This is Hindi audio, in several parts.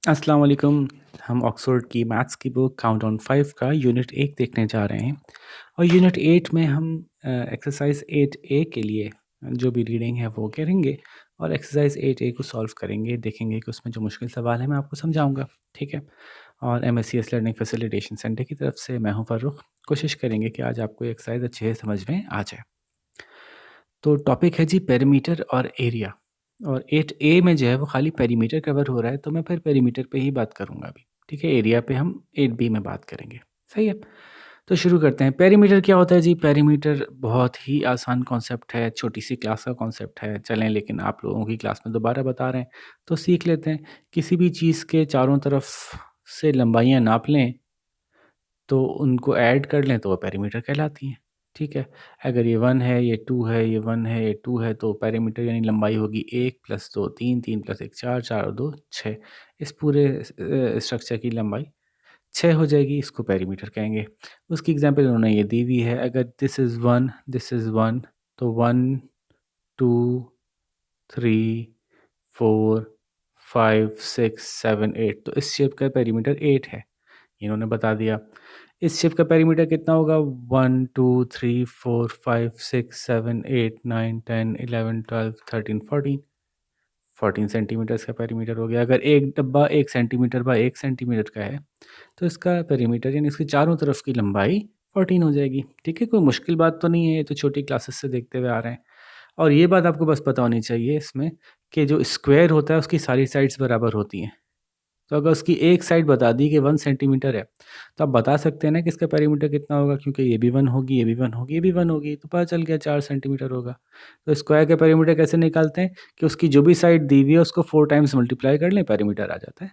अस्सलाम वालेकुम। हम ऑक्सफोर्ड की मैथ्स की बुक काउंट ऑन 5 का यूनिट 1 देखने जा रहे हैं और यूनिट 8 में हम एक्सरसाइज 8 ए के लिए जो भी रीडिंग है वो करेंगे और एक्सरसाइज 8 ए को सॉल्व करेंगे। देखेंगे कि उसमें जो मुश्किल सवाल है मैं आपको समझाऊंगा, ठीक है। और MSCS लर्निंग फैसिलिटेशन सेंटर की तरफ से मैं हूं फ़ारूक। कोशिश करेंगे कि आज आपको ये एक्सरसाइज अच्छे से समझ में आ जाए। तो टॉपिक है जी पेरीमीटर और एरिया। और 8 ए में जो है वो खाली पेरीमीटर कवर हो रहा है, तो मैं फिर पेरीमीटर पे ही बात करूँगा अभी, ठीक है। एरिया पे हम 8 बी में बात करेंगे, सही है। तो शुरू करते हैं। पेरीमीटर क्या होता है जी? पेरीमीटर बहुत ही आसान कॉन्सेप्ट है, छोटी सी क्लास का कॉन्सेप्ट है। चलें, लेकिन आप लोगों की क्लास में दोबारा बता रहे हैं तो सीख लेते हैं। किसी भी चीज़ के चारों तरफ से लंबाइयाँ नाप लें तो उनको ऐड कर लें तो वो पेरीमीटर कहलाती हैं, ठीक है। अगर ये 1 है, ये 2 है, ये 1 है, ये 2 है, तो पेरीमीटर यानी लंबाई होगी 1 + 2 3, 3 + 1 4, 4 और 2 6। इस पूरे स्ट्रक्चर की लंबाई 6 हो जाएगी, इसको पेरीमीटर कहेंगे। उसकी एग्जांपल उन्होंने ये दी हुई है। अगर दिस इज़ 1, दिस इज़ 1, तो 1, 2, 3, 4, 5, 6, 7, 8, तो इस शेप का पेरीमीटर 8 है, इन्होंने बता दिया। इस शेप का पेरीमीटर कितना होगा? 1, 2, 3, 4, 5, 6, 7, 8, 9, 10, 11, 12, 13, 14, 14 सेंटीमीटर्स का पेरीमीटर हो गया। अगर एक डब्बा 1 सेंटीमीटर बाय 1 सेंटीमीटर का है तो इसका पेरीमीटर यानी इसकी चारों तरफ की लंबाई 14 हो जाएगी, ठीक है। कोई मुश्किल बात तो नहीं है, ये तो छोटी क्लासेस से देखते हुए आ रहे हैं। और ये बात आपको बस पता होनी चाहिए इसमें कि जो स्क्वायर होता है उसकी सारी साइड्स बराबर होती हैं। तो अगर उसकी एक साइड बता दी कि 1 सेंटीमीटर है, तो आप बता सकते हैं ना कि इसका पेरीमीटर कितना होगा, क्योंकि ये भी 1 होगी, ये भी 1 होगी, ये भी 1 होगी, तो पता चल गया 4 सेंटीमीटर होगा। तो स्क्वायर का पेरीमीटर कैसे निकालते हैं कि उसकी जो भी साइड दी हुई है उसको 4 टाइम्स मल्टीप्लाई कर लें, पेरीमीटर आ जाता है,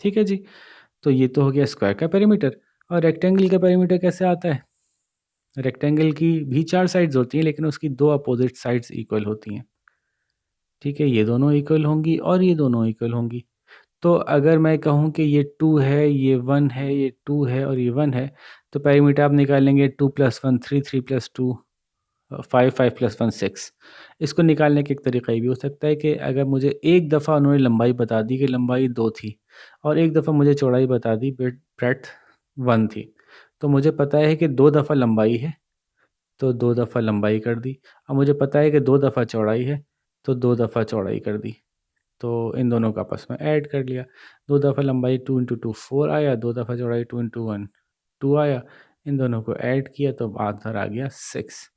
ठीक है जी। तो ये तो हो गया स्क्वायर का पेरीमीटर। और रेक्टेंगल का पेरीमीटर कैसे आता है? रेक्टेंगल की भी 4 साइड्स होती हैं, लेकिन उसकी 2 अपोजिट साइड्स इक्वल होती हैं, ठीक है। ये दोनों इक्वल होंगी और ये दोनों इक्वल होंगी। तो अगर मैं कहूँ कि ये 2 है, ये 1 है, ये 2 है और ये 1 है, तो पेरीमीटर आप निकालेंगे 2 + 1 3, 3 + 2 5, 5 + 1 6। इसको निकालने का एक तरीका ये भी हो सकता है कि अगर मुझे एक दफ़ा उन्होंने लंबाई बता दी कि लंबाई 2 थी और एक दफ़ा मुझे चौड़ाई बता दी, ब्रेड्थ 1 थी, तो मुझे पता है कि 2 दफ़ा लंबाई है, तो 2 दफ़ा लंबाई कर दी। अब मुझे पता है कि 2 दफ़ा चौड़ाई है, तो 2 दफ़ा चौड़ाई कर दी। तो इन दोनों को आपस में ऐड कर लिया। 2 दफ़ा लंबाई 2 × 2 4 आया, 2 दफ़ा चौड़ाई 2 × 1 2 आया। इन दोनों को ऐड किया तो आंसर आ गया 6,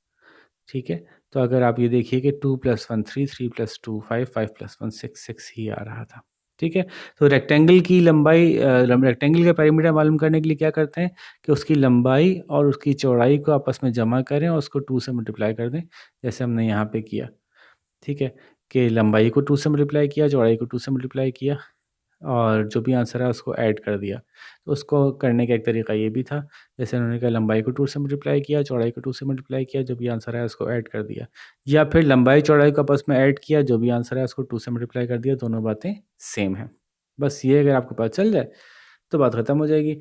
ठीक है। तो अगर आप ये देखिए कि 2 + 1 3, 3 + 2 5, 5 + 1 6, 6 ही आ रहा था, ठीक है। तो रेक्टेंगल की लंबाई रेक्टेंगल का पेरीमीटर मालूम करने के लिए क्या करते हैं कि उसकी लंबाई और उसकी चौड़ाई को आपस में जमा करें और उसको 2 से मल्टीप्लाई कर दें, जैसे हमने यहाँ पे किया, ठीक है। कि लंबाई को 2 से मल्टीप्लाई किया, चौड़ाई को 2 से मल्टीप्लाई किया और जो भी आंसर है उसको ऐड कर दिया। तो उसको करने का एक तरीका ये भी था, जैसे उन्होंने कहा लंबाई को 2 से मल्टीप्लाई किया, चौड़ाई को 2 से मल्टीप्लाई किया, जो भी आंसर है उसको ऐड कर दिया। या फिर लंबाई चौड़ाई को आपस में ऐड किया, जो भी आंसर है उसको 2 से मल्टीप्लाई कर दिया, दोनों बातें सेम हैं। बस ये अगर आपको पता चल जाए तो बात ख़त्म हो जाएगी।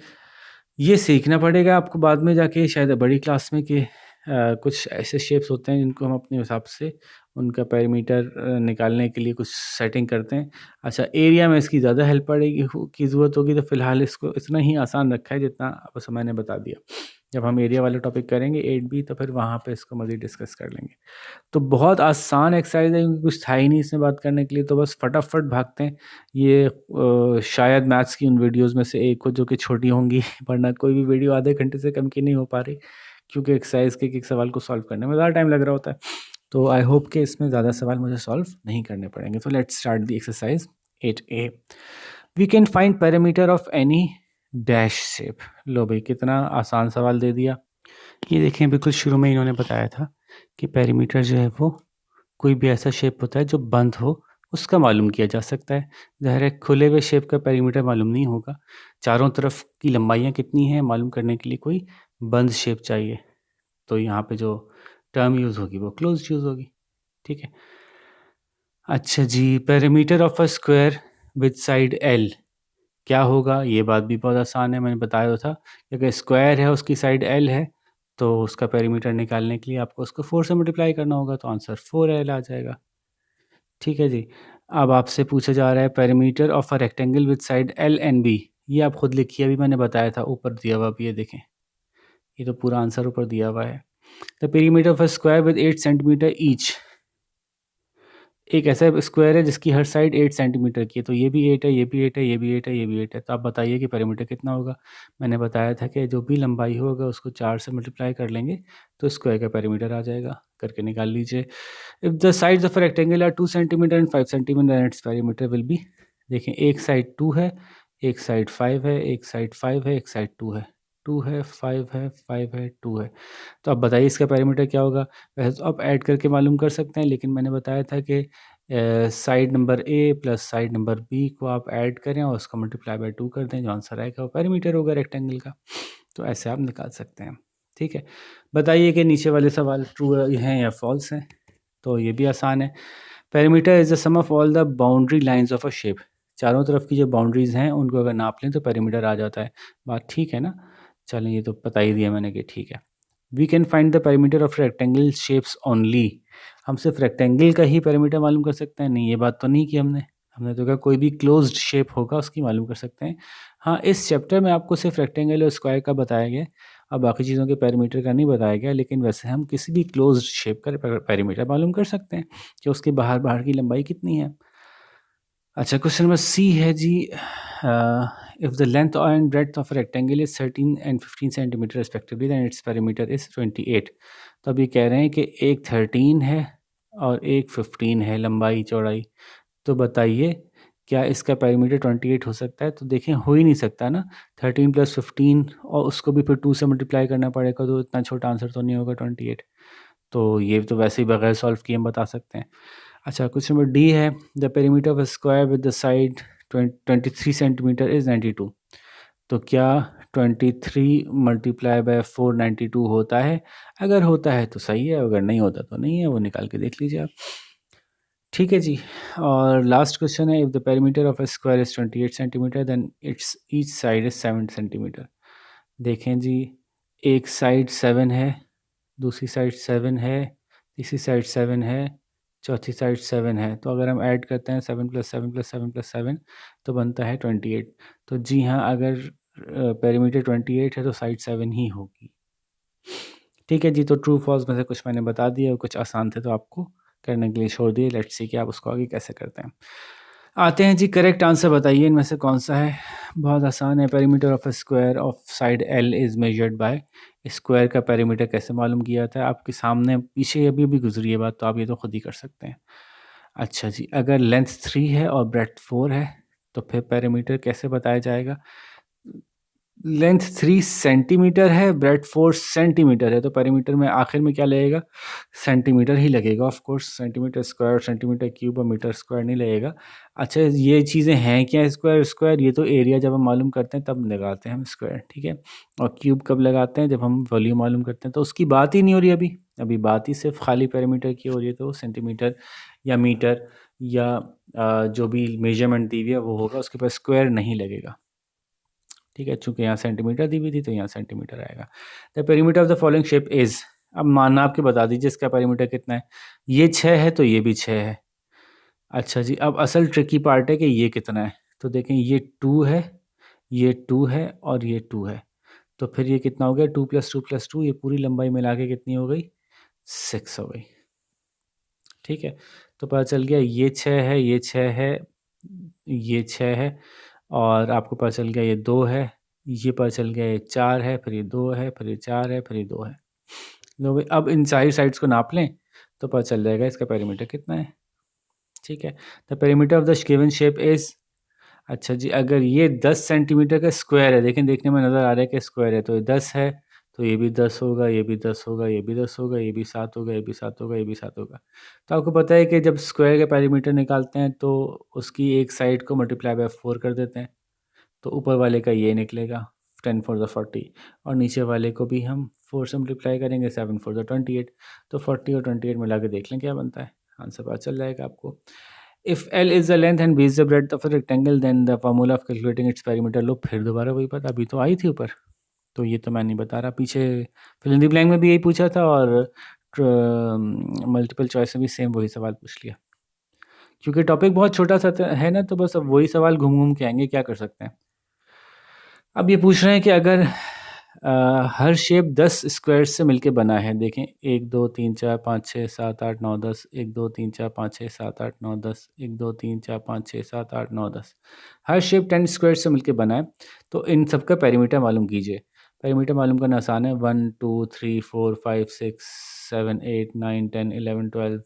ये सीखना पड़ेगा आपको बाद में जाके शायद बड़ी क्लास में कि कुछ ऐसे शेप्स होते हैं जिनको हम अपने हिसाब से उनका पेरीमीटर निकालने के लिए कुछ सेटिंग करते हैं। अच्छा, एरिया में इसकी ज़्यादा हेल्प पड़ेगी की ज़रूरत होगी, तो फ़िलहाल इसको इतना ही आसान रखा है जितना बस मैंने बता दिया। जब हम एरिया वाला टॉपिक करेंगे 8 बी, तो फिर वहाँ पे इसको मज़ीद डिस्कस कर लेंगे। तो बहुत आसान एक्सरसाइज़ है क्योंकि कुछ था ही नहीं इसमें बात करने के लिए, तो बस फटाफट भागते हैं। ये शायद मैथ्स की उन वीडियोज़ में से एक हो जो कि छोटी होंगी वरना कोई भी वीडियो आधे घंटे से कम की नहीं हो पा रही, क्योंकि एक्सरसाइज़ के एक-एक सवाल को सॉल्व करने में ज़्यादा टाइम लग रहा होता है। तो आई होप कि इसमें ज़्यादा सवाल मुझे सॉल्व नहीं करने पड़ेंगे। तो let's start the exercise 8 A. We can find parameter of any dash shape. लो भाई, कितना आसान सवाल दे दिया। ये देखें, बिल्कुल शुरू में इन्होंने बताया था कि पेरीमीटर जो है वो कोई भी ऐसा शेप होता है जो बंद हो, उसका मालूम किया जा सकता है। ज़ाहिर है खुले हुए शेप का पेरीमीटर मालूम नहीं होगा। चारों तरफ की लंबाइयाँ कितनी हैं मालूम करने के लिए कोई बंद शेप चाहिए। तो यहाँ पे जो टर्म यूज़ होगी वो क्लोज्ड यूज़ होगी, ठीक है। अच्छा जी, perimeter of a square with side L क्या होगा? ये बात भी बहुत आसान है, मैंने बताया तो था कि अगर स्क्वायर है उसकी साइड एल है तो उसका पेरीमीटर निकालने के लिए आपको उसको 4 से मल्टीप्लाई करना होगा, तो आंसर 4L आ जाएगा, ठीक है जी। अब आपसे पूछा जा रहा है perimeter of a rectangle with side L and B. ये आप खुद लिखिए, अभी मैंने बताया था, ऊपर दिया हुआ भी ये देखें, ये तो पूरा आंसर ऊपर दिया हुआ है। The perimeter of a square with 8 centimetre each. एक ऐसा स्क्वायर है जिसकी हर साइड 8 सेंटीमीटर की है, तो ये भी 8 है, ये भी 8 है, ये भी 8 है, ये भी 8 है। तो आप बताइए कि पेरीमीटर कितना होगा। मैंने बताया था कि जो भी लंबाई होगा उसको 4 से मल्टीप्लाई कर लेंगे तो स्क्वायर का पेरीमीटर आ जाएगा। करके निकाल लीजिए। If the sides of a rectangle are 2 centimetre and 5 centimetre and its perimeter will be. देखें, एक साइड 2 है, एक साइड 5 है, एक साइड 5 है, एक साइड 2 है। 2 है, 5 है, 5 है, 2 है। तो अब बताइए इसका पेरीमीटर क्या होगा। वैसे तो आप ऐड करके मालूम कर सकते हैं, लेकिन मैंने बताया था कि side number A plus side number B को आप ऐड करें और उसका मल्टीप्लाई बाय 2 कर दें, जो आंसर आएगा वो पेरीमीटर होगा रेक्टेंगल का। तो ऐसे आप निकाल सकते हैं। ठीक है, बताइए कि नीचे वाले सवाल ट्रू हैं या फॉल्स हैं। तो ये भी आसान है। Perimeter is the sum of all the boundary lines of a shape. चारों तरफ की जो बाउंड्रीज़ हैं उनको अगर नाप लें तो पेरीमीटर आ जाता है। बात ठीक है ना। चलें, ये तो बता ही दिया मैंने कि ठीक है। We can find the perimeter of rectangle shapes only. हम सिर्फ रेक्टेंगल का ही पेरीमीटर मालूम कर सकते हैं? नहीं, ये बात तो नहीं की हमने। हमने तो कहा कोई भी क्लोज्ड शेप होगा उसकी मालूम कर सकते हैं। हाँ, इस चैप्टर में आपको सिर्फ रेक्टेंगल और स्क्वायर का बताया गया है, अब बाकी चीज़ों के पेरीमीटर का नहीं बताया गया। लेकिन वैसे हम किसी भी क्लोज्ड शेप का पेरीमीटर मालूम कर सकते हैं कि उसके बाहर बाहर की लंबाई कितनी है। अच्छा, क्वेश्चन नंबर सी है जी। If the length and breadth of rectangle is 13 and 15 centimetre respectively then its perimeter is 28। तो अब ये कह रहे हैं कि एक 13 है और एक 15 है लंबाई चौड़ाई। तो बताइए क्या इसका पेरीमीटर 28 हो सकता है? तो देखें, हो ही नहीं सकता ना। 13 प्लस 15 और उसको भी फिर 2 से मल्टीप्लाई करना पड़ेगा, तो इतना छोटा आंसर तो नहीं होगा 28। तो ये तो वैसे ही बगैर सॉल्व किए हम बता सकते हैं। अच्छा, क्वेश्चन नंबर डी है। The perimeter of a square with the side 23 centimetre is 92। तो क्या 23 मल्टीप्लाई बाय 492 होता है? अगर होता है तो सही है, अगर नहीं होता तो नहीं है, वो निकाल के देख लीजिए आप। ठीक है जी। और लास्ट क्वेश्चन है, if the perimeter of a square is 28 centimetre then its each side is 7 centimetre. देखें जी, एक साइड 7 है, दूसरी साइड 7 है, तीसरी साइड 7 है, चौथी साइड 7 है। तो अगर हम ऐड करते हैं 7 प्लस 7 प्लस 7 प्लस 7 तो बनता है 28। तो जी हाँ, अगर पेरीमीटर 28 है तो साइड 7 ही होगी। ठीक है जी। तो ट्रू फॉल्स में से कुछ मैंने बता दिया और कुछ आसान थे तो आपको करने के लिए छोड़ दिए। लेट्स सी कि आप उसको आगे कैसे करते हैं। आते हैं जी, करेक्ट आंसर बताइए इनमें से कौन सा है। बहुत आसान है। Perimeter of a square of side L is measured by. Square का पेरीमीटर कैसे मालूम किया जाता है? आपके सामने पीछे अभी भी गुजरी है बात, तो आप ये तो खुद ही कर सकते हैं। अच्छा जी, अगर लेंथ 3 है और ब्रेड्थ 4 है तो फिर पेरीमीटर कैसे बताया जाएगा? लेंथ 3 सेंटीमीटर है, ब्रेड्थ 4 सेंटीमीटर है, तो पेरीमीटर में आखिर में क्या लगेगा? सेंटीमीटर ही लगेगा of course. Centimetre square, centimetre cube और मीटर स्क्वायर नहीं लगेगा। अच्छा, ये चीज़ें हैं क्या स्क्वायर स्क्वायर? ये तो एरिया जब हम मालूम करते हैं तब लगाते हैं हम स्क्वायर, ठीक है। और क्यूब कब लगाते हैं? जब हम वॉल्यूम मालूम करते हैं। तो उसकी बात ही नहीं हो रही अभी। अभी बात ही सिर्फ खाली पेरीमीटर की हो रही है, तो सेंटीमीटर या मीटर या जो भी मेजरमेंट दी हुई है वो होगा, उसके पास स्क्वायर नहीं लगेगा। ठीक है, चूंकि यहाँ सेंटीमीटर दी हुई थी तो यहाँ सेंटीमीटर आएगा। The perimeter of the following shape is. अब माना आपके बता दीजिए इसका पेरीमीटर कितना है। ये 6 है तो ये भी 6 है। अच्छा जी, अब असल ट्रिकी पार्ट है कि ये कितना है। तो देखें, ये 2 है, ये 2 है और ये 2 है। तो फिर ये कितना हो गया? 2 प्लस 2 प्लस 2, ये पूरी लंबाई मिला के कितनी हो गई? 6 हो गई। ठीक है, तो पता चल गया ये 6 है, ये 6 है, ये 6 है, और आपको पता चल गया ये 2 है, ये पता चल गया ये 4 है, फिर ये 2 है, फिर ये 4 है, फिर ये 2 है। लो भाई, अब इन सारी साइड्स को नाप लें तो पता चल जाएगा इसका पेरीमीटर कितना है। ठीक है, the perimeter of the given shape is. अच्छा जी, अगर ये 10 सेंटीमीटर का स्क्वायर है, देखें देखने में नज़र आ रहा है कि स्क्वायर है, तो ये 10 है, तो ये भी 10 होगा, ये भी 10 होगा, ये भी 10 होगा, ये भी 7 होगा, ये भी 7 होगा, ये भी 7 होगा। तो आपको पता है कि जब स्क्वायर का पेरीमीटर निकालते हैं तो उसकी एक साइड को मल्टीप्लाई बाय 4 कर देते हैं, तो ऊपर वाले का ये निकलेगा 10 फोर द 40, और नीचे वाले को भी हम 4 से मल्टीप्लाई करेंगे 7 फोर द 28। तो 40 और 28 मिला के देख लें क्या बनता है, आंसर पता चल जाएगा आपको। If L is the length and B is the breadth of a rectangle then the formula of calculating its perimeter. लो फिर दोबारा वही बात, अभी तो आई थी ऊपर, तो ये तो मैं नहीं बता रहा। पीछे फिल इन द ब्लैंक में भी यही पूछा था और मल्टीपल चॉइस में भी सेम वही सवाल पूछ लिया। क्योंकि टॉपिक बहुत छोटा सा है ना, तो बस अब वही सवाल घूम घूम के आएंगे, क्या कर सकते हैं। अब ये पूछ रहे हैं कि अगर हर शेप 10 स्क्वायर्स से मिलके बना है, देखें 1 2 3 4 5 6 7 8 9 10, 1 2 3 4 5 6 7 8 9 10, 1 2 3 4 5 6 7 8 9 10, हर शेप 10 स्क्वायर से मिलके बना है, तो इन सब का पेरीमीटर मालूम कीजिए। पेरीमीटर मालूम करना आसान है, 1 2 3 4 5 6 7 8 9 10 11 12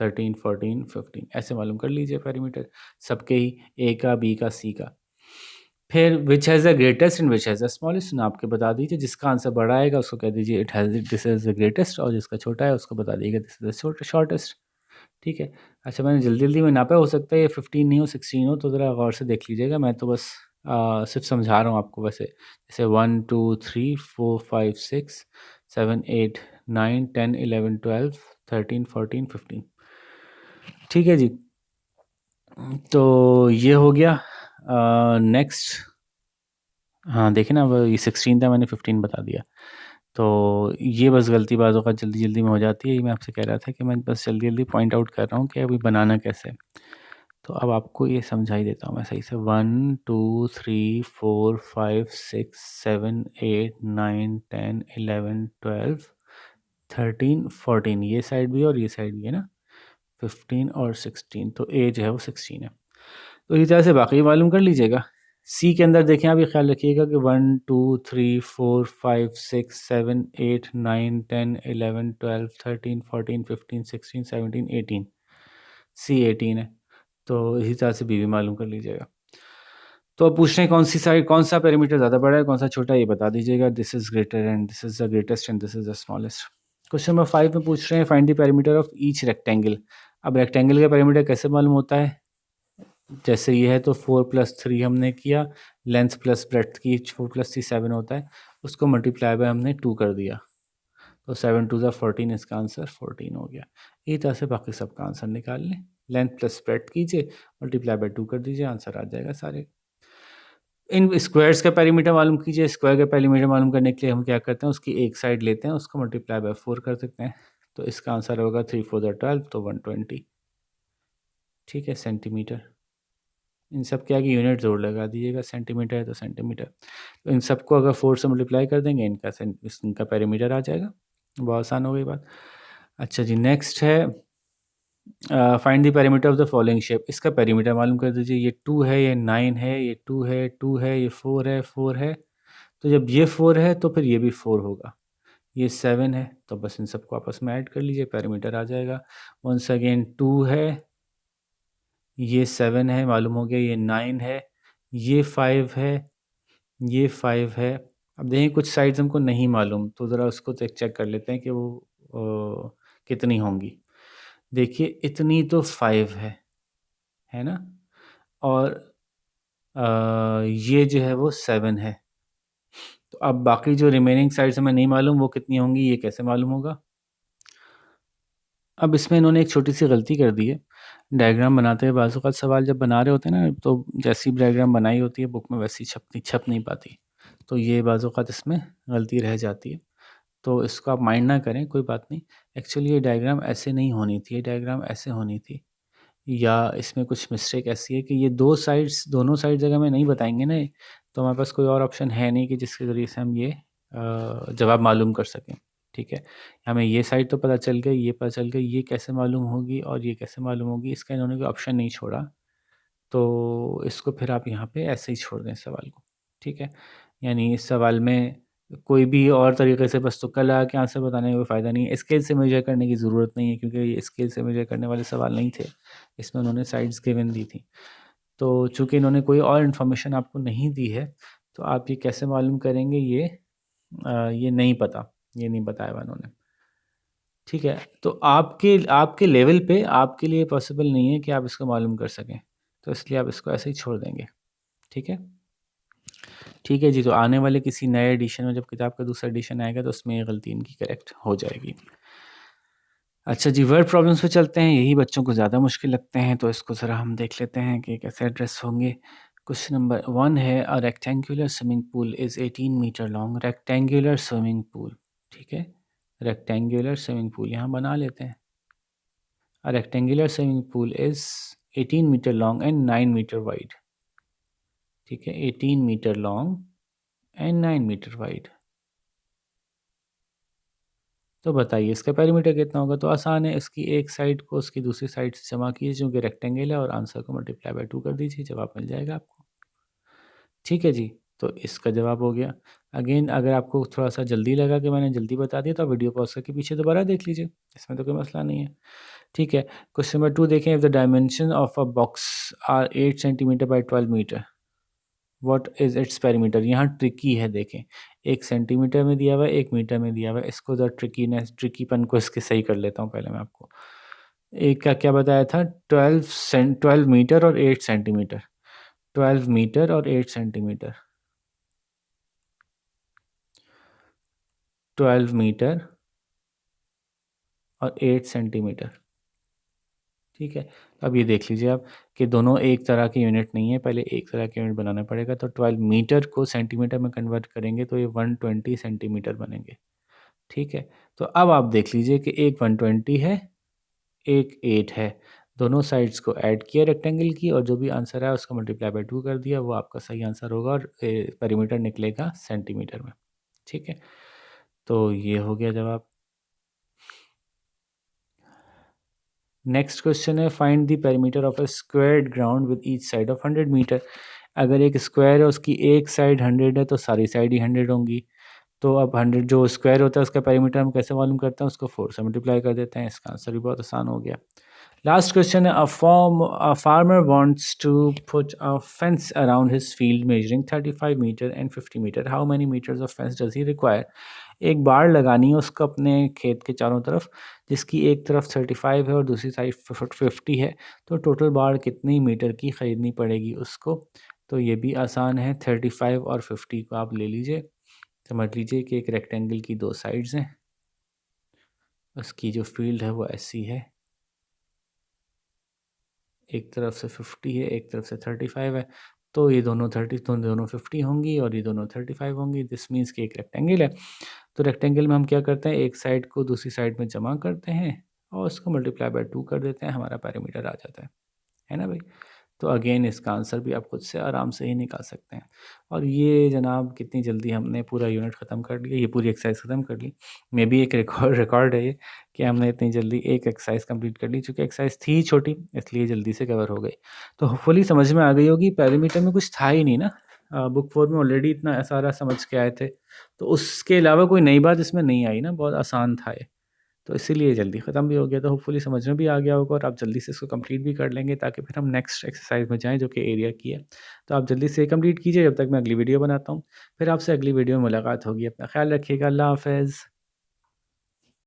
13 14 15 ऐसे मालूम कर लीजिए पेरीमीटर सबके ही, ए का, बी का, सी का। फिर which has the greatest and which has the smallest, नाप के बता दीजिए। जिसका आंसर बड़ा आएगा उसको कह दीजिए it has this is the greatest, और जिसका छोटा है उसको बता दीजिएगा दिस इज़ द शॉर्टेस्ट। ठीक है। अच्छा, मैंने जल्दी जल्दी में नापा, हो सकता है ये 15 नहीं हो 16 हो, तो ज़रा गौर से देख लीजिएगा। मैं तो बस सिर्फ समझा रहा हूँ आपको। वैसे जैसे 1 2 3 4 5 6 7 8 9 10 11 12 13 14 15। ठीक है जी, तो ये हो गया। नेक्स्ट, हाँ देखें ना, वो ये 16 था, मैंने 15 बता दिया। तो ये बस गलती बाज़ों का जल्दी जल्दी में हो जाती है। ये मैं आपसे कह रहा था कि मैं बस जल्दी जल्दी पॉइंट आउट कर रहा हूँ कि अभी बनाना कैसे है। तो अब आपको ये समझा ही देता हूँ मैं सही से। 1 2 3 4 5 6 7 8 9 10 11 12 13 14, ये साइड भी और ये साइड भी है ना, 15 और 16, तो ए जो है वो 16 है। तो इसी तरह से बाकी मालूम कर लीजिएगा। सी के अंदर देखें, आप ये ख्याल रखिएगा कि 1 2 3 4 5 6 7 8 9 10 11 12 13 14 15 16 17 18, सी 18 है। तो इसी तरह से बी भी मालूम कर लीजिएगा। तो अब पूछ रहे हैं कौन सी साइड, कौन सा पेरीमीटर ज़्यादा बड़ा है, कौन सा छोटा है, ये बता दीजिएगा। This is greater and this is the greatest and this is the smallest. Question number 5 में पूछ रहे हैं find the perimeter of each rectangle. अब रेक्टेंगल का पेरीमीटर कैसे मालूम होता है? जैसे ये है तो 4 + 3 हमने किया, लेंथ प्लस ब्रेड्थ की 4 + 3 7 होता है, उसको मल्टीप्लाई बाय हमने 2 कर दिया, तो 7 2 ज़ा 14, इसका आंसर 14 हो गया। इसी तरह से बाकी सबका आंसर निकाल लें। लेंथ प्लस ब्रेड्थ कीजिए, मल्टीप्लाई बाय 2 कर दीजिए, आंसर आ जाएगा सारे। इन स्क्वायर्स का पेरीमीटर मालूम कीजिए। स्क्वायर का पेरीमीटर मालूम करने के लिए हम क्या करते हैं, उसकी एक साइड लेते हैं, उसको मल्टीप्लाई बाय 4 कर सकते हैं, तो इसका आंसर होगा 3 4 ज़ा 12, तो 120। ठीक है, सेंटीमीटर। इन सब के आगे यूनिट ज़रूर लगा दीजिएगा, सेंटीमीटर है तो सेंटीमीटर। तो इन सबको अगर 4 से मल्टीप्लाई कर देंगे, इनका पेरीमीटर आ जाएगा। बहुत आसान हो गई बात। अच्छा जी, नेक्स्ट है find the perimeter of the following shape. इसका पेरीमीटर मालूम कर दीजिए। ये 2 है, ये 9 है, ये 2 है, 2 है, ये 4 है, 4 है। तो जब ये 4 है तो फिर ये भी 4 होगा। ये 7 है, तो बस इन सबको आपस में ऐड कर लीजिए, पेरीमीटर आ जाएगा। वंस अगेन 2 है, ये 7 है, मालूम हो गया, ये 9 है, ये 5 है, ये 5 है। अब देखें कुछ साइड्स हमको नहीं मालूम, तो ज़रा उसको चेक चेक कर लेते हैं कि वो कितनी होंगी। देखिए इतनी तो 5 है ना, और ये जो है वो 7 है। तो अब बाकी जो रिमेनिंग साइड्स हमें नहीं मालूम वो कितनी होंगी, ये कैसे मालूम होगा? अब इसमें इन्होंने एक छोटी सी गलती कर दी है। डायग्राम बनाते हुए बाज़ औक़ात सवाल जब बना रहे होते हैं ना, तो जैसी डायग्राम बनाई होती है बुक में वैसी छप नहीं पाती। तो ये बाज़ औक़ात इसमें गलती रह जाती है। तो इसको आप माइंड ना करें, कोई बात नहीं। एक्चुअली ये डायग्राम ऐसे नहीं होनी थी, ये डायग्राम ऐसे होनी थी। या इसमें कुछ मिस्टेक ऐसी है कि ये 2 साइड्स, दोनों साइड्स अगर हमें नहीं बताएँगे ना, तो हमारे पास कोई और ऑप्शन है नहीं कि जिसके ज़रिए से हम ये जवाब मालूम कर सकें। ठीक है? हमें ये साइड तो पता चल गई, ये पता चल गई, ये कैसे मालूम होगी और ये कैसे मालूम होगी, इसका इन्होंने कोई ऑप्शन नहीं छोड़ा। तो इसको फिर आप यहाँ पे ऐसे ही छोड़ दें सवाल को। ठीक है? यानी इस सवाल में कोई भी और तरीके से बस तुक्का लगा के आंसर बताने का कोई फ़ायदा नहीं है। स्केल से मेजर करने की ज़रूरत नहीं है, क्योंकि ये स्केल से मेजर करने वाले सवाल नहीं थे। इसमें उन्होंने साइड्स गिवन दी थी। तो चूँकि इन्होंने कोई और इन्फॉर्मेशन आपको नहीं दी है, तो आप ये कैसे मालूम करेंगे, ये नहीं पता, ये नहीं बताया हुआ इन्होंने। ठीक है? तो आपके आपके लेवल पे आपके लिए पॉसिबल नहीं है कि आप इसको मालूम कर सकें। तो इसलिए आप इसको ऐसे ही छोड़ देंगे। ठीक है? ठीक है जी, तो आने वाले किसी नए एडिशन में जब किताब का दूसरा एडिशन आएगा तो उसमें ये गलती इनकी करेक्ट हो जाएगी। अच्छा जी, वर्ड प्रॉब्लम्स पे चलते हैं। यही बच्चों को ज़्यादा मुश्किल लगते हैं, तो इसको ज़रा हम देख लेते हैं कि कैसे एड्रेस होंगे। क्वेश्चन नंबर 1 है, a rectangular swimming pool is 18 metre long. Rectangular swimming pool, ठीक है? रेक्टेंगुलर स्विमिंग पूल यहाँ बना लेते हैं। A rectangular swimming pool is 18 metre long and 9 metre wide. ठीक है, 18 metre long and 9 metre wide. तो बताइए इसका पेरीमीटर कितना होगा? तो आसान है, इसकी एक साइड को उसकी दूसरी साइड से जमा कीजिए जो कि रेक्टेंगल है और आंसर को मल्टीप्लाई बाय 2 कर दीजिए, जवाब मिल जाएगा आपको। ठीक है जी, तो इसका जवाब हो गया। अगेन अगर आपको थोड़ा-सा जल्दी लगा कि मैंने जल्दी बता दिया तो आप वीडियो पॉज़ करके पीछे दोबारा देख लीजिए, इसमें तो कोई मसला नहीं है। ठीक है, क्वेश्चन नंबर 2 देखें, if the dimension of a box are 8 centimetre by 12 metre, what is its perimeter? यहाँ ट्रिकी है देखें, 1 सेंटीमीटर में दिया हुआ है, 1 मीटर में दिया हुआ है। इसको ज़रा ट्रिकीपन को इसके सही कर लेता हूँ पहले मैं आपको। एक का क्या बताया था? 12 मीटर और 8 सेंटीमीटर। 12 मीटर और 8 सेंटीमीटर। 12 मीटर और 8 सेंटीमीटर। ठीक है, तो अब ये देख लीजिए आप कि दोनों एक तरह के यूनिट नहीं है, पहले एक तरह के यूनिट बनाना पड़ेगा। तो 12 मीटर को सेंटीमीटर में कन्वर्ट करेंगे तो ये 120 सेंटीमीटर बनेंगे। ठीक है, तो अब आप देख लीजिए कि एक 120 है, एक 8 है। दोनों साइड्स को ऐड किया रेक्टेंगल की और जो भी आंसर आया उसको मल्टीप्लाई बाय 2 कर दिया, वो आपका सही आंसर होगा और पेरीमीटर निकलेगा सेंटीमीटर में। ठीक है, तो ये हो गया जवाब। नेक्स्ट क्वेश्चन है, find the perimeter of a squared ground with each side of 100 metre. अगर एक स्क्वायर है उसकी एक साइड 100 है तो सारी साइड ही 100 होंगी। तो अब 100 जो स्क्वायर होता है उसका पेरीमीटर हम कैसे मालूम करते हैं? उसको 4 से मल्टीप्लाई कर देते हैं। इसका आंसर भी बहुत आसान हो गया। लास्ट क्वेश्चन है, a farmer wants to put a fence around his field measuring 35 metre and 50 metre, how many metres of fence does he require? एक बाड़ लगानी है उसको अपने खेत के चारों तरफ, जिसकी एक तरफ 35 है और दूसरी साइड 50 है। तो टोटल बाड़ कितनी मीटर की ख़रीदनी पड़ेगी उसको? तो ये भी आसान है, 35 और 50 को आप ले लीजिए। समझ लीजिए कि एक रेक्टेंगल की 2 साइड्स हैं, उसकी जो फील्ड है वो ऐसी है, एक तरफ से 50 है, एक तरफ से 35 है। तो ये दोनों 30 तो दोनों 50 होंगी और ये दोनों 35 होंगी। दिस मीन्स कि एक रेक्टेंगल है। तो रेक्टेंगल में हम क्या करते हैं, एक साइड को दूसरी साइड में जमा करते हैं और उसको मल्टीप्लाई बाय 2 कर देते हैं, हमारा पेरीमीटर आ जाता है ना भाई? तो अगेन इसका आंसर भी आप खुद से आराम से ही निकाल सकते हैं। और ये जनाब कितनी जल्दी हमने पूरा यूनिट ख़त्म कर लिया, ये पूरी एक्सरसाइज ख़त्म कर ली। मे बी एक रिकॉर्ड है ये कि हमने इतनी जल्दी एक एक्सरसाइज कंप्लीट कर ली, चूँकि एक्सरसाइज थी छोटी इसलिए जल्दी से कवर हो गई। तो होपफुली समझ में आ गई होगी, पेरीमीटर में कुछ था ही नहीं ना। बुक 4 में ऑलरेडी इतना सारा समझ के आए थे, तो उसके अलावा कोई नई बात इसमें नहीं आई ना, बहुत आसान था ये। तो इसीलिए जल्दी ख़त्म भी हो गया, तो होपफुली समझ में भी आ गया होगा और आप जल्दी से इसको कंप्लीट भी कर लेंगे ताकि फिर हम नेक्स्ट एक्सरसाइज में जाएँ जो कि एरिया की है। तो आप जल्दी से कंप्लीट कीजिए जब तक मैं अगली वीडियो बनाता हूँ। फिर आपसे अगली वीडियो में मुलाकात होगी। अपना ख़्याल रखिएगा। अल्लाह हाफ़िज़।